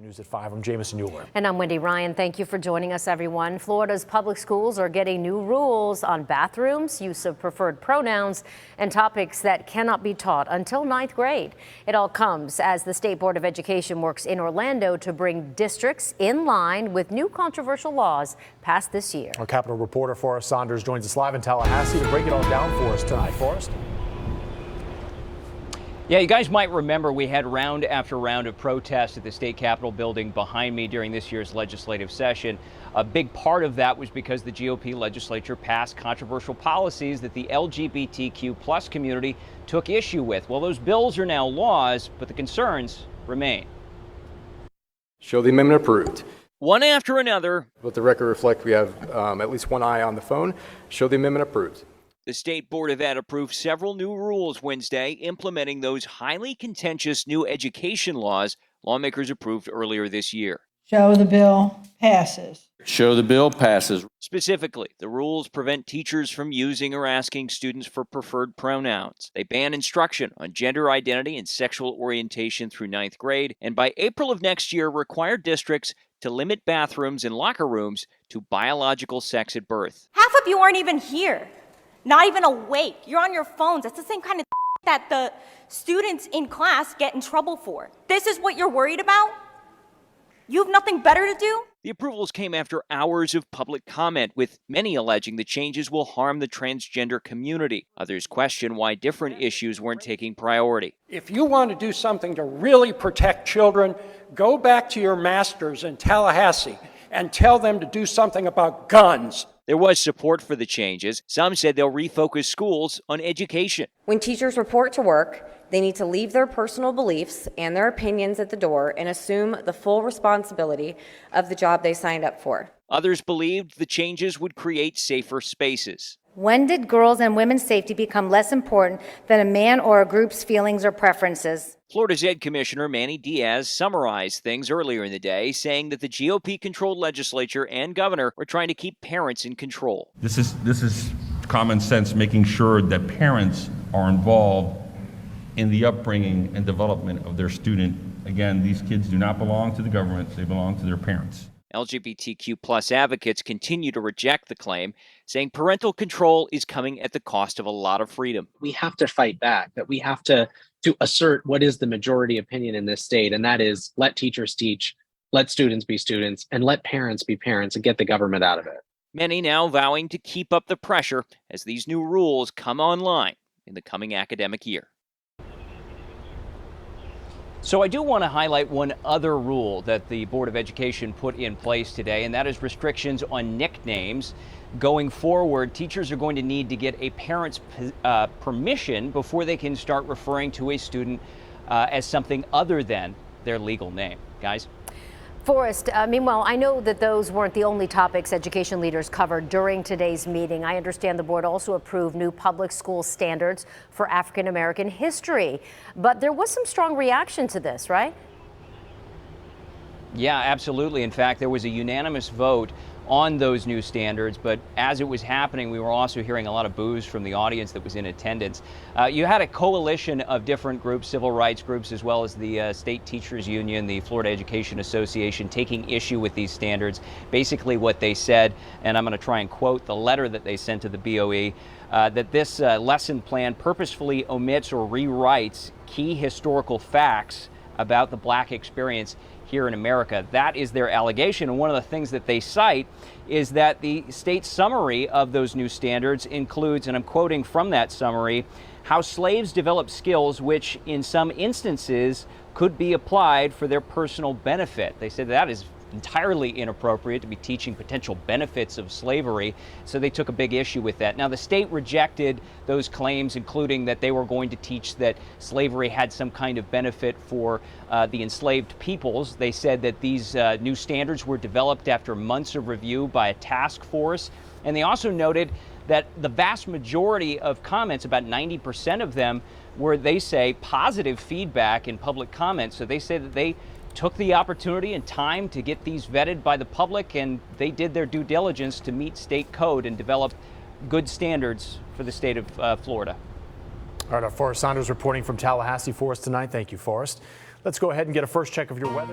News at 5. I'm Jamison Euler. And I'm Wendy Ryan. Thank you for joining us, everyone. Florida's public schools are getting new rules on bathrooms, use of preferred pronouns, and topics that cannot be taught until 9th grade. It all comes as the State Board of Education works in Orlando to bring districts in line with new controversial laws passed this year. Our Capitol reporter Forrest Saunders joins us live in Tallahassee to break it all down for us tonight. Forrest? Yeah, you guys might remember we had round after round of protests at the state capitol building behind me during this year's legislative session. A big part of that was because the GOP legislature passed controversial policies that the LGBTQ plus community took issue with. Well, those bills are now laws, but the concerns remain. Show the amendment approved. One after another. Let the record reflect we have at least one eye on the phone. Show the amendment approved. The State Board of Ed approved several new rules Wednesday implementing those highly contentious new education laws lawmakers approved earlier this year. Show the bill passes. Show the bill passes. Specifically, the rules prevent teachers from using or asking students for preferred pronouns. They ban instruction on gender identity and sexual orientation through 9th grade, and by April of next year require districts to limit bathrooms and locker rooms to biological sex at birth. Half of you aren't even here. Not even awake. You're on your phones. That's the same kind of that the students in class get in trouble for. This is what you're worried about? You have nothing better to do? The approvals came after hours of public comment, with many alleging the changes will harm the transgender community. Others question why different issues weren't taking priority. If you want to do something to really protect children, go back to your masters in Tallahassee and tell them to do something about guns. There was support for the changes. Some said they'll refocus schools on education. When teachers report to work, they need to leave their personal beliefs and their opinions at the door and assume the full responsibility of the job they signed up for. Others believed the changes would create safer spaces. When did girls' and women's safety become less important than a man or a group's feelings or preferences? Florida's Ed Commissioner Manny Diaz summarized things earlier in the day, saying that the GOP-controlled legislature and governor are trying to keep parents in control. This is common sense, making sure that parents are involved in the upbringing and development of their student. Again, these kids do not belong to the government, they belong to their parents. LGBTQ plus advocates continue to reject the claim, saying parental control is coming at the cost of a lot of freedom. We have to fight back, that we have to assert what is the majority opinion in this state, and that is let teachers teach, let students be students, and let parents be parents and get the government out of it. Many now vowing to keep up the pressure as these new rules come online in the coming academic year. So I do want to highlight one other rule that the Board of Education put in place today, and that is restrictions on nicknames. Going forward, teachers are going to need to get a parent's permission before they can start referring to a student as something other than their legal name. Guys? Forrest, meanwhile, I know that those weren't the only topics education leaders covered during today's meeting. I understand the board also approved new public school standards for African American history. But there was some strong reaction to this, right? Yeah, absolutely. In fact, there was a unanimous vote on those new standards, but as it was happening, we were also hearing a lot of boos from the audience that was in attendance. You had a coalition of different groups, civil rights groups, as well as the State Teachers Union, the Florida Education Association, taking issue with these standards. Basically what they said, and I'm going to try and quote the letter that they sent to the BOE, that this lesson plan purposefully omits or rewrites key historical facts about the Black experience here in America. That is their allegation, and one of the things that they cite is that the state summary of those new standards includes, and I'm quoting from that summary, how slaves developed skills which in some instances could be applied for their personal benefit. They said that is entirely inappropriate to be teaching potential benefits of slavery, so they took a big issue with that. Now, the state rejected those claims, including that they were going to teach that slavery had some kind of benefit for the enslaved peoples. They said that these new standards were developed after months of review by a task force, and they also noted that the vast majority of comments, about 90% of them, were, they say, positive feedback in public comments. So they say that they took the opportunity and time to get these vetted by the public, and they did their due diligence to meet state code and develop good standards for the state of Florida. All right, Forrest Saunders reporting from Tallahassee for us tonight. Thank you, Forrest. Let's go ahead and get a first check of your weather.